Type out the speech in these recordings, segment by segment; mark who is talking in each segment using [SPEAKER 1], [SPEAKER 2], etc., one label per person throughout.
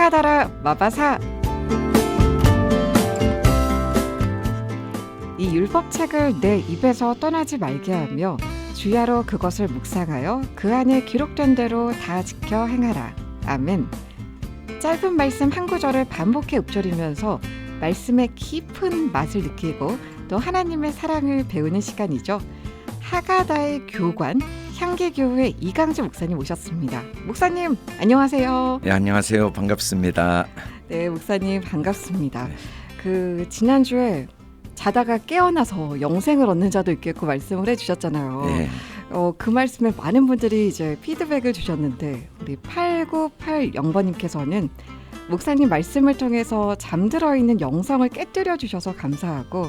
[SPEAKER 1] 하가다라 마바사. 이 율법책을 내 입에서 떠나지 말게 하며 주야로 그것을 묵상하여 그 안에 기록된 대로 다 지켜 행하라. 아멘. 짧은 말씀 한 구절을 반복해 읊조리면서 말씀의 깊은 맛을 느끼고 또 하나님의 사랑을 배우는 시간이죠. 하가다의 교관 향기교회 이강주 목사님 오셨습니다. 목사님 안녕하세요.
[SPEAKER 2] 네, 안녕하세요. 반갑습니다.
[SPEAKER 1] 네, 목사님 반갑습니다.
[SPEAKER 2] 네.
[SPEAKER 1] 지난주에 자다가 깨어나서 영생을 얻는 자도 있겠고 말씀을 해주셨잖아요.
[SPEAKER 2] 네.
[SPEAKER 1] 그 말씀에 많은 분들이 이제 피드백을 주셨는데 우리 8980번님께서는 목사님 말씀을 통해서 잠들어 있는 영성을 깨뜨려 주셔서 감사하고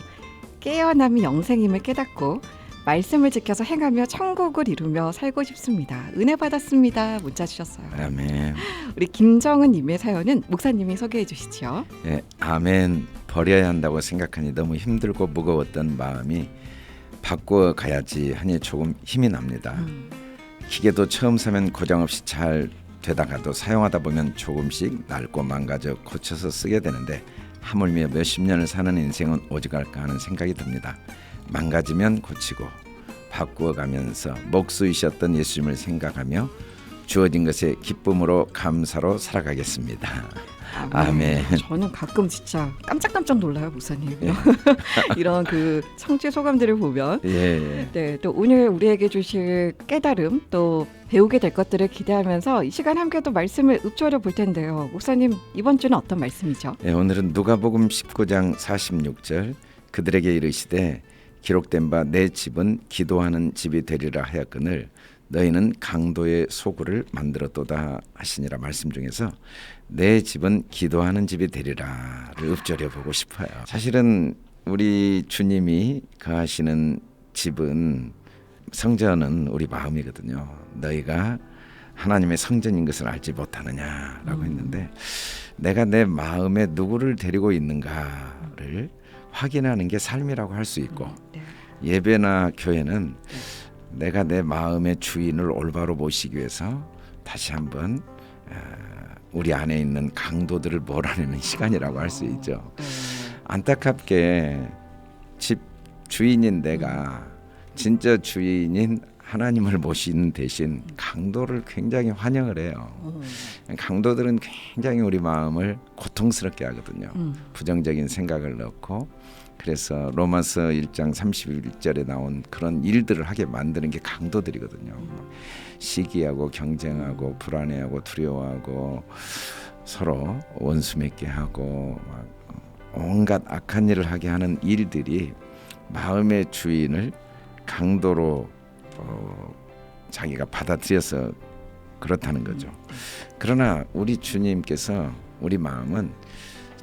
[SPEAKER 1] 깨어남이 영생임을 깨닫고 말씀을 지켜서 행하며 천국을 이루며 살고 싶습니다. 은혜 받았습니다. 문자 주셨어요.
[SPEAKER 2] 아멘.
[SPEAKER 1] 우리 김정은 님의 사연은 목사님이 소개해 주시죠.
[SPEAKER 2] 네, 아멘. 버려야 한다고 생각하니 너무 힘들고 무거웠던 마음이 바꿔 가야지 하니 조금 힘이 납니다. 기계도 처음 사면 고장없이 잘 되다가도 사용하다 보면 조금씩 낡고 망가져 고쳐서 쓰게 되는데 하물며 몇십 년을 사는 인생은 오직할까 하는 생각이 듭니다. 망가지면 고치고 바꾸어가면서 목수이셨던 예수님을 생각하며 주어진 것에 기쁨으로 감사로 살아가겠습니다. 아멘.
[SPEAKER 1] 저는 가끔 진짜 깜짝깜짝 놀라요, 목사님. 이런 그 청취 소감들을 보면.
[SPEAKER 2] 예.
[SPEAKER 1] 네, 또 오늘 우리에게 주실 깨달음 또 배우게 될 것들을 기대하면서 이 시간 함께 또 말씀을 읊조려 볼 텐데요. 목사님 이번 주는 어떤 말씀이죠?
[SPEAKER 2] 예, 오늘은 누가복음 19장 46절 그들에게 이르시되 기록된 바 내 집은 기도하는 집이 되리라 하였거늘 너희는 강도의 소굴을 만들었도다 하시니라 말씀 중에서 내 집은 기도하는 집이 되리라를 읊조려 보고 싶어요. 사실은 우리 주님이 거하시는 집은 성전은 우리 마음이거든요. 너희가 하나님의 성전인 것을 알지 못하느냐라고 했는데 내가 내 마음에 누구를 데리고 있는가를 확인하는 게 삶이라고 할 수 있고 예배나 교회는 내가 내 마음의 주인을 올바로 모시기 위해서 다시 한번 우리 안에 있는 강도들을 몰아내는 시간이라고 할 수 있죠. 안타깝게 집 주인인 내가 진짜 주인인 하나님을 모시는 대신 강도를 굉장히 환영을 해요. 강도들은 굉장히 우리 마음을 고통스럽게 하거든요. 부정적인 생각을 넣고 그래서 로마서 1장 31절에 나온 그런 일들을 하게 만드는 게 강도들이거든요. 시기하고 경쟁하고 불안해하고 두려워하고 서로 원수 맺게 하고 막 온갖 악한 일을 하게 하는 일들이 마음의 주인을 강도로 자기가 받아들여서 그렇다는 거죠. 그러나 우리 주님께서 우리 마음은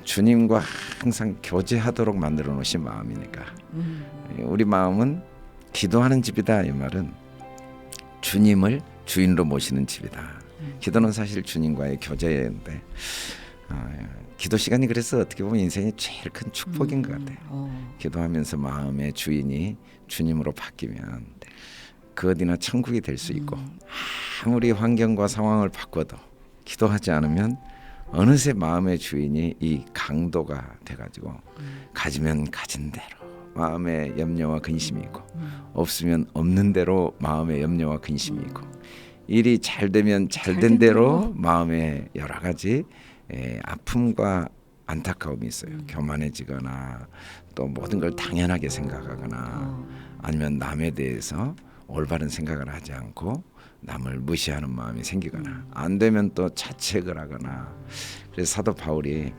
[SPEAKER 2] 주님과 항상 교제하도록 만들어 놓으신 마음이니까 우리 마음은 기도하는 집이다. 이 말은 주님을 주인으로 모시는 집이다. 기도는 사실 주님과의 교제인데 기도 시간이 그래서 어떻게 보면 인생의 제일 큰 축복인 것 같아요. 기도하면서 마음의 주인이 주님으로 바뀌면 그 어디나 천국이 될 수 있고 아무리 환경과 상황을 바꿔도 기도하지 않으면 어느새 마음의 주인이 이 강도가 돼가지고 가지면 가진 대로 마음의 염려와 근심이 있고 없으면 없는 대로 마음의 염려와 근심이 있고 일이 잘 되면 잘 된 대로 마음에 여러 가지 아픔과 안타까움이 있어요. 교만해지거나 또 모든 걸 당연하게 생각하거나 아니면 남에 대해서 올바른 생각을 하지 않고 남을 무시하는 마음이 생기거나 안 되면 또 자책을 하거나 그래서 사도 바울이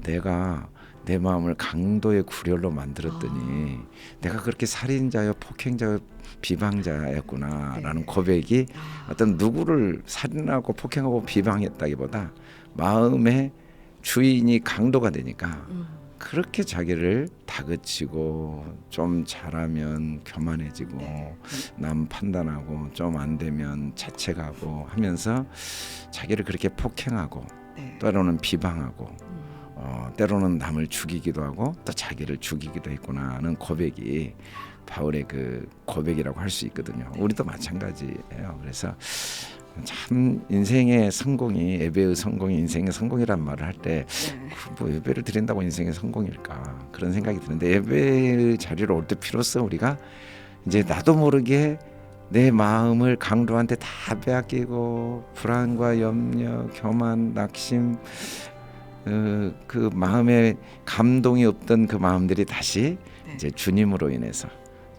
[SPEAKER 2] 내가 내 마음을 강도의 구렬로 만들었더니 내가 그렇게 살인자여 폭행자여 비방자였구나라는 고백이 어떤 누구를 살인하고 폭행하고 비방했다기보다 마음의 주인이 강도가 되니까 그렇게 자기를 다그치고 좀 잘하면 교만해지고 남 판단하고 좀 안 되면 자책하고 하면서 자기를 그렇게 폭행하고 때로는 비방하고 때로는 남을 죽이기도 하고 또 자기를 죽이기도 했구나 하는 고백이 바울의 그 고백이라고 할 수 있거든요. 우리도 마찬가지예요. 그래서 참 인생의 성공이 예배의 성공이 인생의 성공이란 말을 할 때 뭐 예배를 드린다고 인생의 성공일까 그런 생각이 드는데 예배의 자리로 올 때 비로소 우리가 이제 나도 모르게 내 마음을 강도한테 다 빼앗기고 불안과 염려, 교만, 낙심 그 마음에 감동이 없던 그 마음들이 다시 이제 주님으로 인해서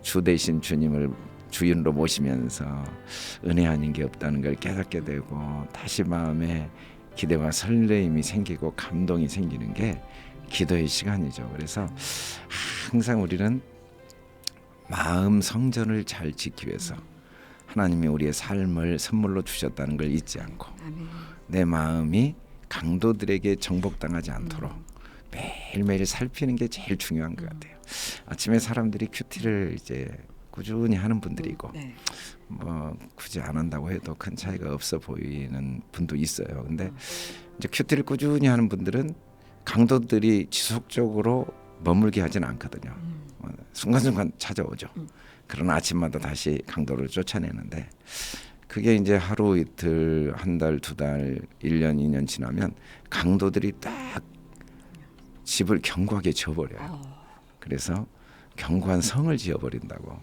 [SPEAKER 2] 주 대신 주님을 주인으로 모시면서 은혜 아닌 게 없다는 걸 깨닫게 되고 다시 마음에 기대와 설레임이 생기고 감동이 생기는 게 기도의 시간이죠. 그래서 항상 우리는 마음 성전을 잘 지키기 위해서 하나님이 우리의 삶을 선물로 주셨다는 걸 잊지 않고 내 마음이 강도들에게 정복당하지 않도록 매일매일 살피는 게 제일 중요한 것 같아요. 아침에 사람들이 큐티를 이제 꾸준히 하는 분들이고 뭐 굳이 안 한다고 해도 큰 차이가 없어 보이는 분도 있어요. 근데 이제 큐티를 꾸준히 하는 분들은 강도들이 지속적으로 머물게 하지는 않거든요. 순간순간 찾아오죠. 그러나 아침마다 다시 강도를 쫓아내는데 그게 이제 하루 이틀 한 달 두 달 1년 2년 지나면 강도들이 딱 집을 견고하게 지어버려요. 그래서 견고한 성을 지어버린다고.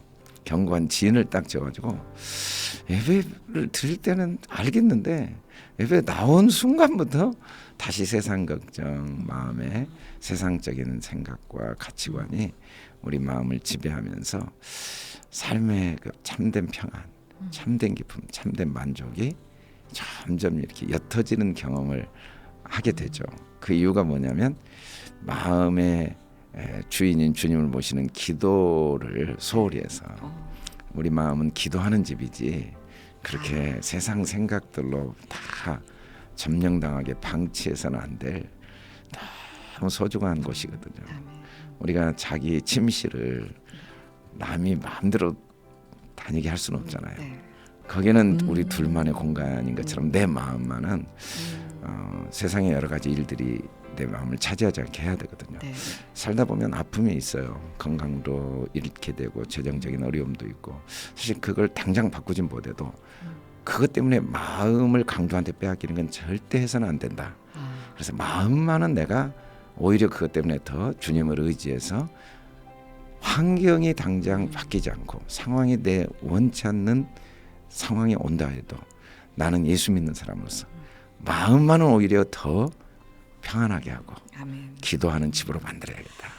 [SPEAKER 2] 견고한 진을 딱 지어가지고 예배를 드릴 때는 알겠는데 예배 나온 순간부터 다시 세상 걱정 마음에 세상적인 생각과 가치관이 우리 마음을 지배하면서 삶의 그 참된 평안, 참된 기쁨, 참된 만족이 점점 이렇게 옅어지는 경험을 하게 되죠. 그 이유가 뭐냐면 마음의 주인인 주님을 모시는 기도를 소홀히 해서 우리 마음은 기도하는 집이지 그렇게 세상 생각들로 다 점령당하게 방치해서는 안 될 너무 소중한 곳이거든요. 우리가 자기 침실을 남이 마음대로 다니게 할 수는 없잖아요. 거기는 우리 둘만의 공간인 것처럼 내 마음만은 세상의 여러 가지 일들이 내 마음을 차지하지 않게 해야 되거든요. 살다 보면 아픔이 있어요. 건강도 잃게 되고 재정적인 어려움도 있고 사실 그걸 당장 바꾸진 못해도 그것 때문에 마음을 강도한테 빼앗기는 건 절대 해서는 안 된다. 그래서 마음만은 내가 오히려 그것 때문에 더 주님을 의지해서 환경이 당장 바뀌지 않고 상황이 내 원치 않는 상황이 온다 해도 나는 예수 믿는 사람으로서 마음만은 오히려 더 평안하게 하고 기도하는 집으로 만들어야겠다.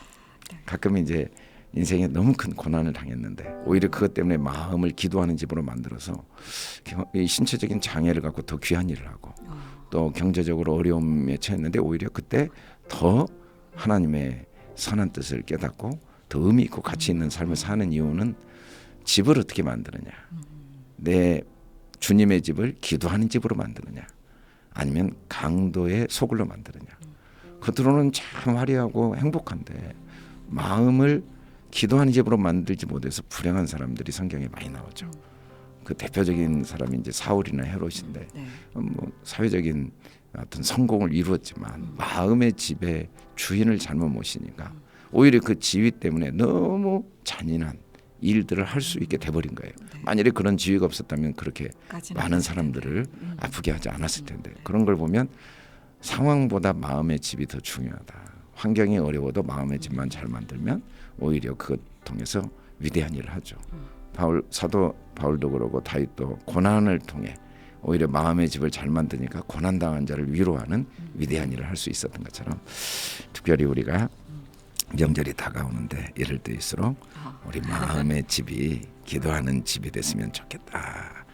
[SPEAKER 2] 가끔 이제 인생에 너무 큰 고난을 당했는데 오히려 그것 때문에 마음을 기도하는 집으로 만들어서 신체적인 장애를 갖고 더 귀한 일을 하고 또 경제적으로 어려움에 처했는데 오히려 그때 더 하나님의 선한 뜻을 깨닫고 더 의미 있고 가치 있는 삶을 사는 이유는 집을 어떻게 만드느냐, 내 주님의 집을 기도하는 집으로 만드느냐 아니면 강도의 소굴로 만드느냐. 겉으로는 참 화려하고 행복한데 마음을 기도하는 집으로 만들지 못해서 불행한 사람들이 성경에 많이 나오죠. 그 대표적인 사람이 이제 사울이나 헤롯인데 뭐 사회적인 어떤 성공을 이루었지만 마음의 집에 주인을 잘못 모시니까 오히려 그 지위 때문에 너무 잔인한 일들을 할 수 있게 돼버린 거예요. 만약에 그런 지위가 없었다면 그렇게 많은 사람들을 아프게 하지 않았을 텐데 그런 걸 보면 상황보다 마음의 집이 더 중요하다. 환경이 어려워도 마음의 집만 잘 만들면 오히려 그것 통해서 위대한 일을 하죠. 사도 바울도 그러고 다윗도 고난을 통해 오히려 마음의 집을 잘 만드니까 고난당한 자를 위로하는 위대한 일을 할 수 있었던 것처럼 특별히 우리가 명절이 다가오는데 이럴 때일수록 우리 마음의 집이 기도하는 집이 됐으면 좋겠다.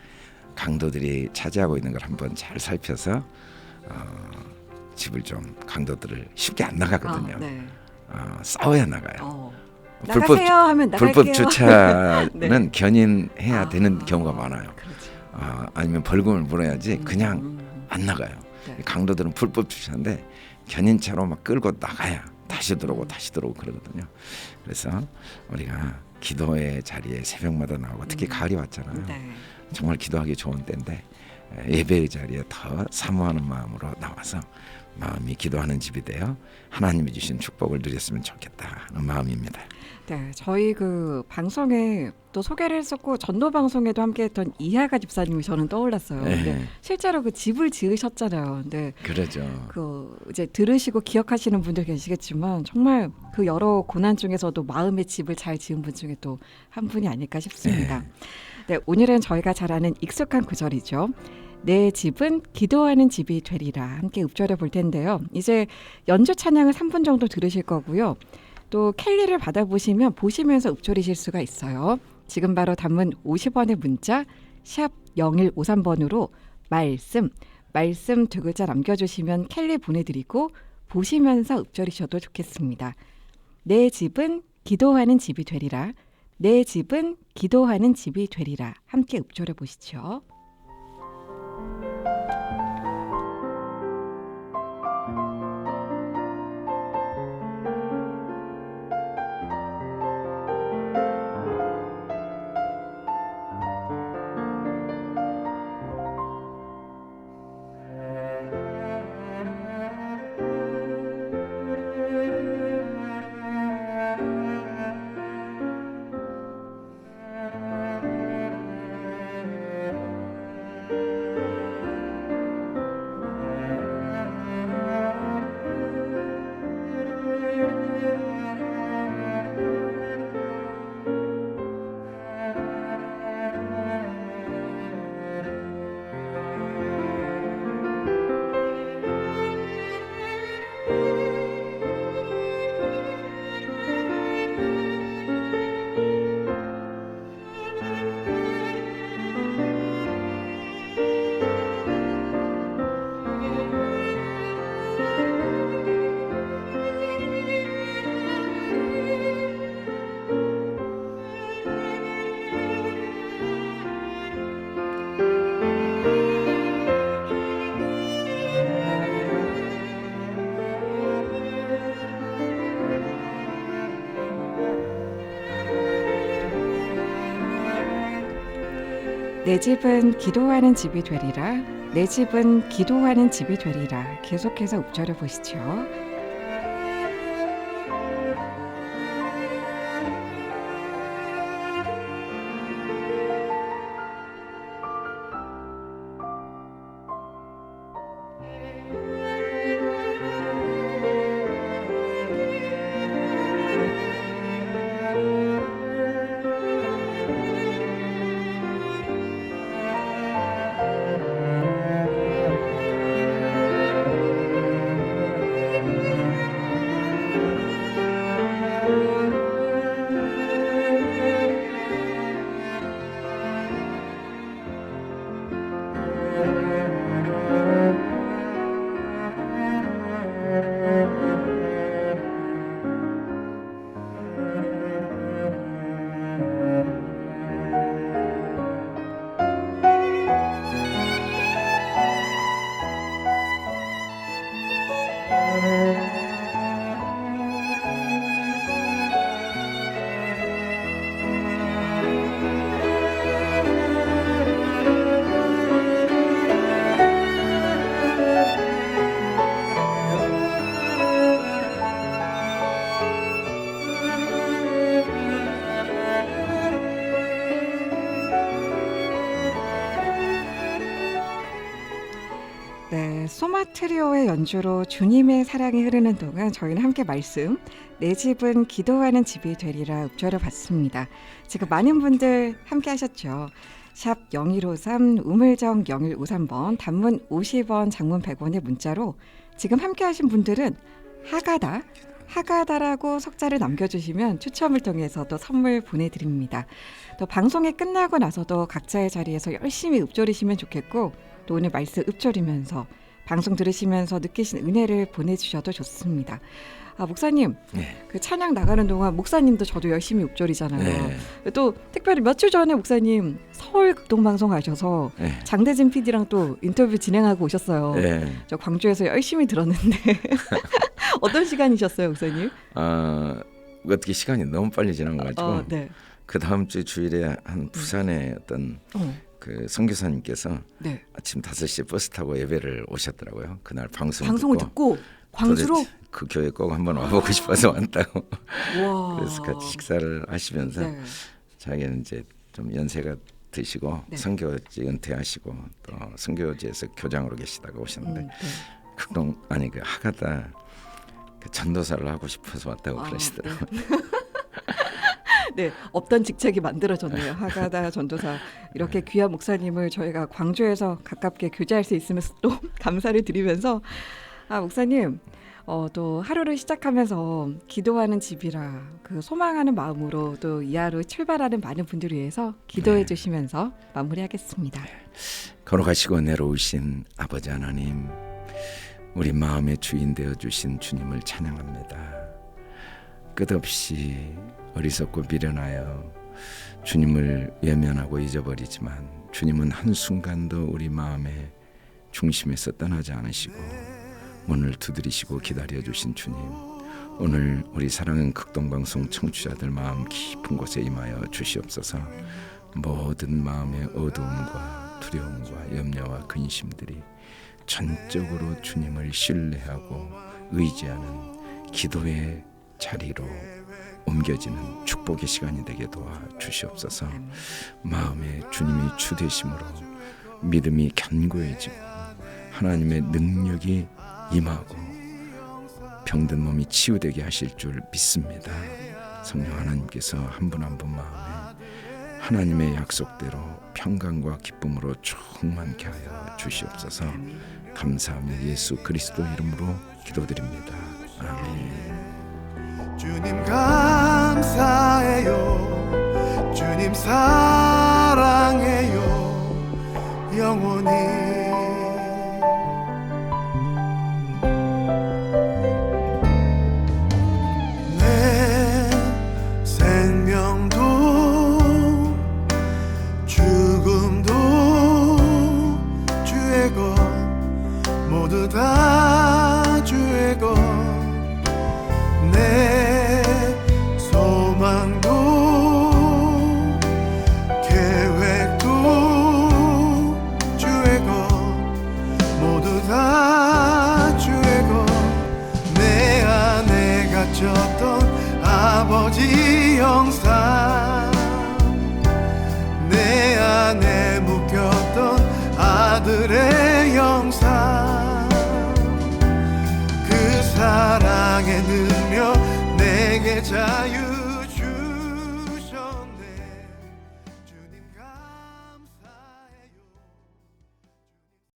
[SPEAKER 2] 강도들이 차지하고 있는 걸 한번 잘 살펴서 집을 좀 강도들을 쉽게 안 나가거든요. 싸워야 나가요.
[SPEAKER 1] 나가세요 하면 나갈게요.
[SPEAKER 2] 불법 주차는
[SPEAKER 1] 네.
[SPEAKER 2] 견인해야 되는 경우가 많아요. 아니면 벌금을 물어야지 그냥 안 나가요. 강도들은 불법 주차인데 견인차로 막 끌고 나가야 다시 들어오고 다시 들어오고 그러거든요. 그래서 우리가 기도의 자리에 새벽마다 나오고 특히 가을이 왔잖아요. 정말 기도하기 좋은 때인데 예배의 자리에 더 사모하는 마음으로 나와서 마음이 기도하는 집이 되어 하나님이 주신 축복을 누렸으면 좋겠다 하는 마음입니다.
[SPEAKER 1] 네, 저희 그 방송에 또 소개를 했었고 전도 방송에도 함께했던 이하가 집사님이 저는 떠올랐어요.
[SPEAKER 2] 네.
[SPEAKER 1] 근데 실제로 그 집을 지으셨잖아요. 근데
[SPEAKER 2] 그러죠.
[SPEAKER 1] 그 이제 들으시고 기억하시는 분들 계시겠지만 정말 그 여러 고난 중에서도 마음의 집을 잘 지은 분 중에 또 한 분이 아닐까 싶습니다. 네, 오늘은 저희가 잘 아는 익숙한 구절이죠. 내 집은 기도하는 집이 되리라 함께 읊조려 볼 텐데요. 이제 연주 찬양을 3분 정도 들으실 거고요. 또 켈리를 받아보시면 보시면서 읊조리실 수가 있어요. 지금 바로 단문 50원의 문자 샵 0153번으로 말씀 두 글자 남겨주시면 켈리 보내드리고 보시면서 읊조리셔도 좋겠습니다. 내 집은 기도하는 집이 되리라. 내 집은 기도하는 집이 되리라. 함께 읊조려 보시죠. 내 집은 기도하는 집이 되리라. 내 집은 기도하는 집이 되리라. 계속해서 읊조려 보시죠. 네, 소마트리오의 연주로 주님의 사랑이 흐르는 동안 저희는 함께 말씀 내 집은 기도하는 집이 되리라 읊조려 봤습니다. 지금 많은 분들 함께 하셨죠. 샵 0153 우물정 0153번 단문 50원 장문 100원의 문자로 지금 함께 하신 분들은 하가다라고 석자를 남겨주시면 추첨을 통해서 또 선물 보내드립니다. 또 방송이 끝나고 나서도 각자의 자리에서 열심히 읊조리시면 좋겠고 또 오늘 말씀 읊조리면서 방송 들으시면서 느끼신 은혜를 보내주셔도 좋습니다. 아, 목사님,
[SPEAKER 2] 네.
[SPEAKER 1] 그 찬양 나가는 동안 목사님도 저도 열심히 읊조리잖아요.
[SPEAKER 2] 네.
[SPEAKER 1] 또 특별히 며칠 전에 목사님 서울 극동방송 가셔서
[SPEAKER 2] 네.
[SPEAKER 1] 장대진 PD랑 또 인터뷰 진행하고 오셨어요.
[SPEAKER 2] 네.
[SPEAKER 1] 저 광주에서 열심히 들었는데 어떤 시간이셨어요, 목사님?
[SPEAKER 2] 어떻게 시간이 너무 빨리 지나가지고
[SPEAKER 1] 네.
[SPEAKER 2] 그 다음 주 주일에 한 부산에 어떤 그 선교사님께서
[SPEAKER 1] 네.
[SPEAKER 2] 아침 5시에 버스 타고 예배를 오셨더라고요. 그날 방송을
[SPEAKER 1] 듣고 광주로
[SPEAKER 2] 도대체 그 교회 꼭 한번 와보고 싶어서 왔다고.
[SPEAKER 1] 와.
[SPEAKER 2] 그래서 같이 식사를 하시면서
[SPEAKER 1] 네.
[SPEAKER 2] 자기는 이제 좀 연세가 드시고
[SPEAKER 1] 네.
[SPEAKER 2] 선교지 은퇴하시고 또 선교지에서 교장으로 계시다가 오셨는데
[SPEAKER 1] 네.
[SPEAKER 2] 극동 아니 그 하가다 그 전도사를 하고 싶어서 왔다고 그러시더라고요.
[SPEAKER 1] 네, 없던 직책이 만들어졌네요. 하가다 전도사. 이렇게 귀한 목사님을 저희가 광주에서 가깝게 교제할 수 있으면서 또 감사를 드리면서 목사님 또 하루를 시작하면서 기도하는 집이라 그 소망하는 마음으로 또 이 하루 출발하는 많은 분들을 위해서 기도해 주시면서 마무리하겠습니다.
[SPEAKER 2] 걸어가시고 내려오신 아버지 하나님, 우리 마음의 주인 되어 주신 주님을 찬양합니다. 끝없이 어리석고 미련하여 주님을 외면하고 잊어버리지만 주님은 한순간도 우리 마음의 중심에서 떠나지 않으시고 문을 두드리시고 기다려주신 주님, 오늘 우리 사랑하는 극동방송 청취자들 마음 깊은 곳에 임하여 주시옵소서. 모든 마음의 어두움과 두려움과 염려와 근심들이 전적으로 주님을 신뢰하고 의지하는 기도의 자리로 옮겨지는 축복의 시간이 되게 도와 주시옵소서. 마음에 주님이 주되심으로 믿음이 견고해지고 하나님의 능력이 임하고 병든 몸이 치유되게 하실 줄 믿습니다. 성령 하나님께서 한 분 한 분 마음에 하나님의 약속대로 평강과 기쁨으로 충만케 하여 주시옵소서. 감사하며 예수 그리스도 이름으로 기도드립니다. 아멘.
[SPEAKER 3] 주님 감사해요. 주님 사랑해요. 영원히 내 생명도 죽음도 주의 것, 모두 다 주의 것. 내 소망도 계획도 주의 것, 모두 다 주의 것. 내 안에 갇혔던 아버지 영상, 내 안에 묶였던 아들의 영상, 그 사랑의 능력 내게 자유